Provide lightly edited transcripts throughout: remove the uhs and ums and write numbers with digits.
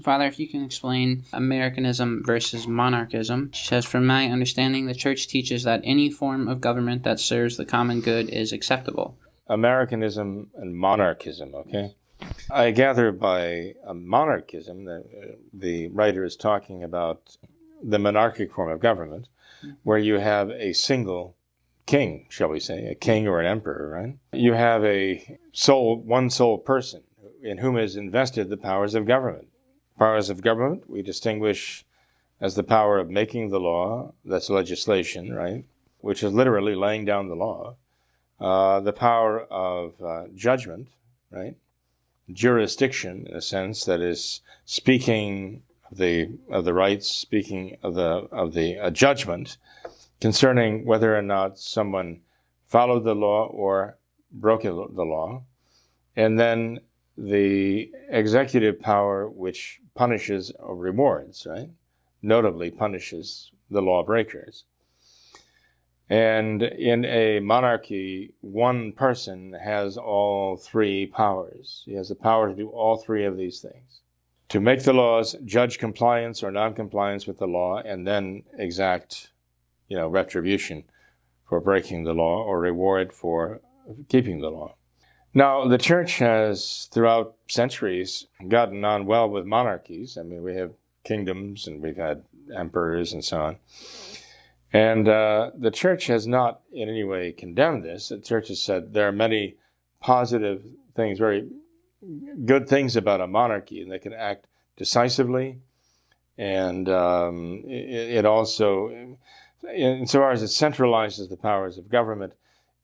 Father, if you can explain Americanism versus monarchism. She says, from my understanding, the church teaches that any form of government that serves the common good is acceptable. Americanism and monarchism, okay? I gather by monarchism, the writer is talking about the monarchic form of government, where you have a single king, shall we say, a king or an emperor, right? You have one sole person in whom is invested the powers of government. Powers of government we distinguish as the power of making the law, that's legislation, right? Which is literally laying down the law. The power of judgment, right? Jurisdiction, in a sense, that is speaking of the rights, speaking of the judgment concerning whether or not someone followed the law or broke the law, and then the executive power, which punishes or rewards, right? Notably punishes the lawbreakers. And in a monarchy, one person has all three powers. He has the power to do all three of these things: to make the laws, judge compliance or non-compliance with the law, and then exact, retribution for breaking the law or reward for keeping the law. Now, the church has, throughout centuries, gotten on well with monarchies. I mean, we have kingdoms and we've had emperors and so on. And the church has not in any way condemned this. The church has said there are many positive things, very good things about a monarchy, and they can act decisively. And it also, insofar as it centralizes the powers of government,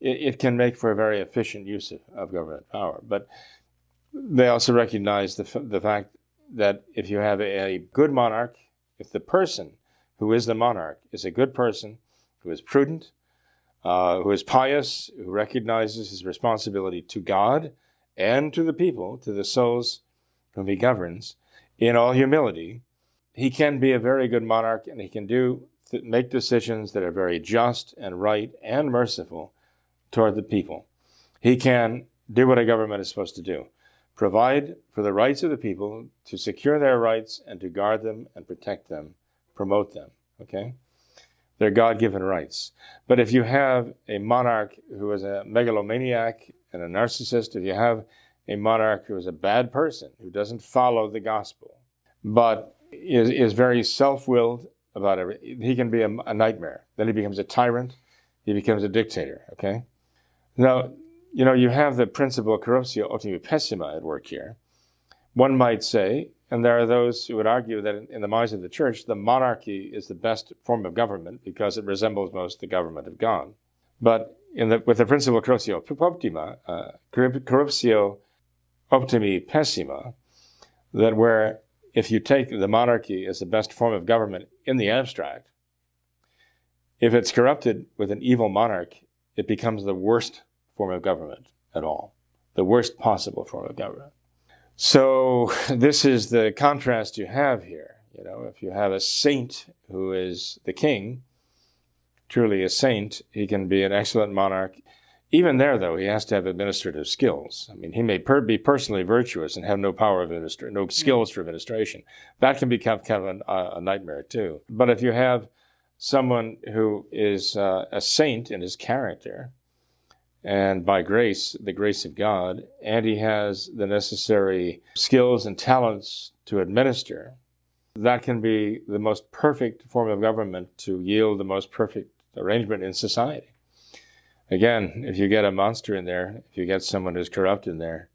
it can make for a very efficient use of government power. But they also recognize the fact that if you have a good monarch, if the person who is the monarch is a good person, who is prudent, who is pious, who recognizes his responsibility to God and to the people, to the souls whom he governs, in all humility, he can be a very good monarch, and he can make decisions that are very just and right and merciful toward the people. He can do what a government is supposed to do: provide for the rights of the people, to secure their rights and to guard them and protect them, promote them, okay? They're God-given rights. But if you have a monarch who is a megalomaniac and a narcissist, if you have a monarch who is a bad person, who doesn't follow the gospel, but is very self-willed about everything, he can be a nightmare. Then he becomes a tyrant. He becomes a dictator, okay? Now, you have the principle corruptio optimi pessima at work here. One might say, and there are those who would argue that in the minds of the church, the monarchy is the best form of government because it resembles most the government of God. But with the principle corruptio optimi pessima, that where if you take the monarchy as the best form of government in the abstract, if it's corrupted with an evil monarch, it becomes the worst form of government at all, the worst possible form of government. So this is the contrast you have here. If you have a saint who is the king, truly a saint, he can be an excellent monarch. Even there, though, he has to have administrative skills. I mean, he may be personally virtuous and have no skills for administration. That can become kind of a nightmare too. But if you have someone who is a saint in his character, and by grace, the grace of God, and he has the necessary skills and talents to administer, that can be the most perfect form of government to yield the most perfect arrangement in society. Again, if you get a monster in there, if you get someone who's corrupt in there,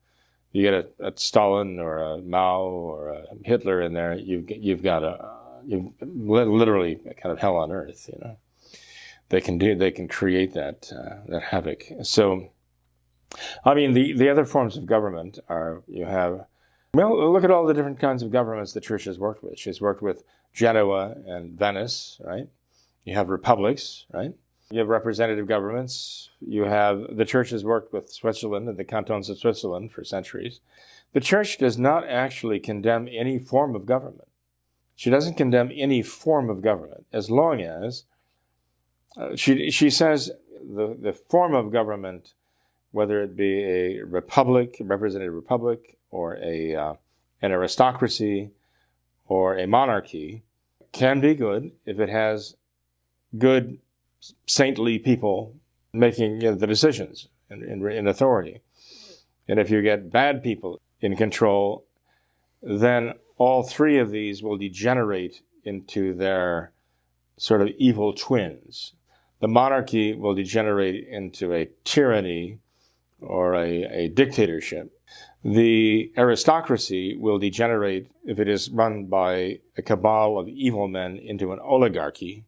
you get a Stalin or a Mao or a Hitler in there, you've literally kind of hell on earth, They can create that havoc. So, I mean, the other forms of government look at all the different kinds of governments the church has worked with. She's worked with Genoa and Venice, right? You have republics, right? You have representative governments. The church has worked with Switzerland and the cantons of Switzerland for centuries. The church does not actually condemn any form of government. She doesn't condemn any form of government as long as she says the form of government, whether it be a republic, a representative republic, or an aristocracy, or a monarchy can be good if it has good, saintly people making the decisions in authority. And if you get bad people in control, then all three of these will degenerate into their sort of evil twins. The monarchy will degenerate into a tyranny or a dictatorship. The aristocracy will degenerate, if it is run by a cabal of evil men, into an oligarchy.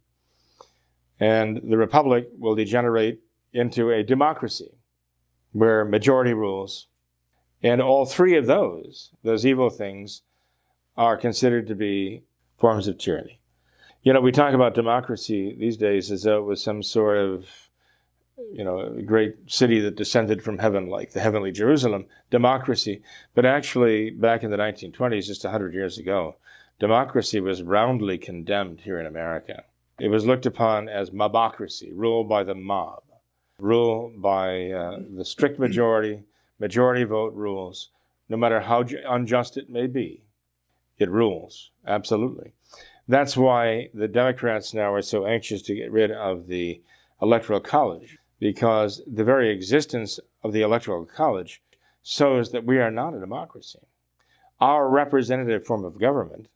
And the republic will degenerate into a democracy where majority rules. And all three of those evil things, are considered to be forms of tyranny. You know, we talk about democracy these days as though it was some sort of, a great city that descended from heaven, like the heavenly Jerusalem, democracy. But actually, back in the 1920s, just 100 years ago, democracy was roundly condemned here in America. It was looked upon as mobocracy, rule by the mob, rule by the strict majority vote rules, no matter how unjust it may be. It rules, absolutely. That's why the Democrats now are so anxious to get rid of the Electoral College, because the very existence of the Electoral College shows that we are not a democracy. Our representative form of government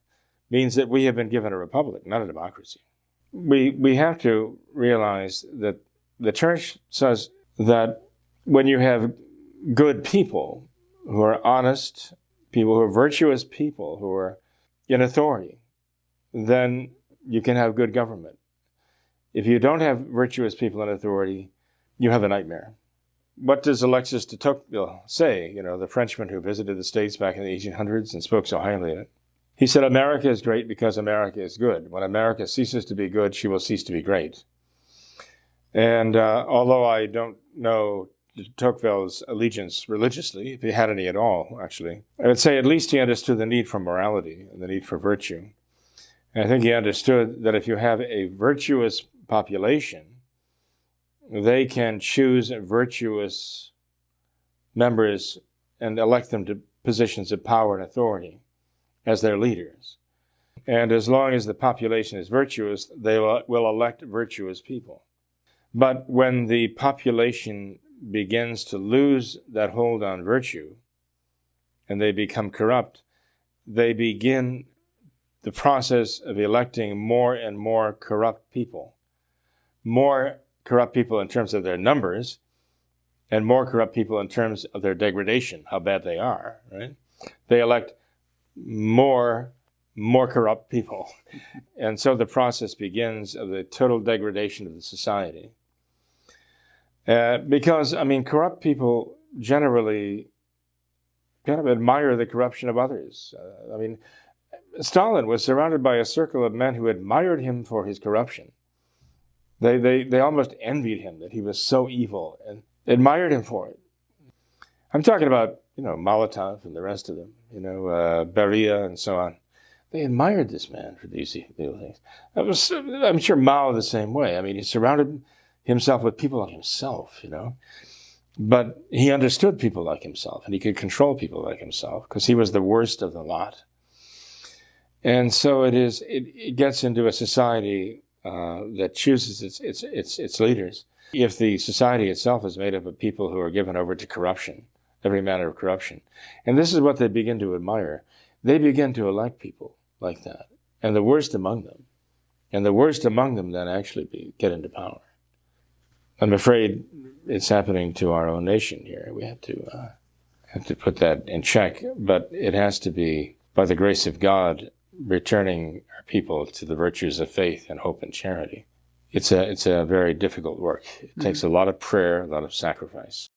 means that we have been given a republic, not a democracy. We have to realize that the church says that when you have good people who are honest, people who are virtuous people who are in authority, then you can have good government. If you don't have virtuous people in authority, you have a nightmare. What does Alexis de Tocqueville say, the Frenchman who visited the States back in the 1800s and spoke so highly of it? He said, America is great because America is good. When America ceases to be good, she will cease to be great. And although I don't know de Tocqueville's allegiance religiously, if he had any at all, actually, I would say at least he understood the need for morality and the need for virtue. And I think he understood that if you have a virtuous population, they can choose virtuous members and elect them to positions of power and authority as their leaders. And as long as the population is virtuous, they will elect virtuous people. But when the population begins to lose that hold on virtue and they become corrupt, they begin the process of electing more and more corrupt people. More corrupt people in terms of their numbers, and more corrupt people in terms of their degradation, how bad they are, right? They elect more corrupt people. And so the process begins of the total degradation of the society. Because, corrupt people generally kind of admire the corruption of others. Stalin was surrounded by a circle of men who admired him for his corruption. They almost envied him that he was so evil and admired him for it. I'm talking about, Molotov and the rest of them, Beria and so on. They admired this man for these evil things. I'm sure Mao the same way. He surrounded himself with people like himself, But he understood people like himself, and he could control people like himself because he was the worst of the lot. And so it gets into a society that chooses its leaders. If the society itself is made up of people who are given over to corruption, every manner of corruption, and this is what they begin to admire, they begin to elect people like that, and the worst among them. And the worst among them then actually get into power. I'm afraid it's happening to our own nation here. We have to put that in check, but it has to be, by the grace of God, returning our people to the virtues of faith and hope and charity. It's a very difficult work. It takes a lot of prayer, a lot of sacrifice.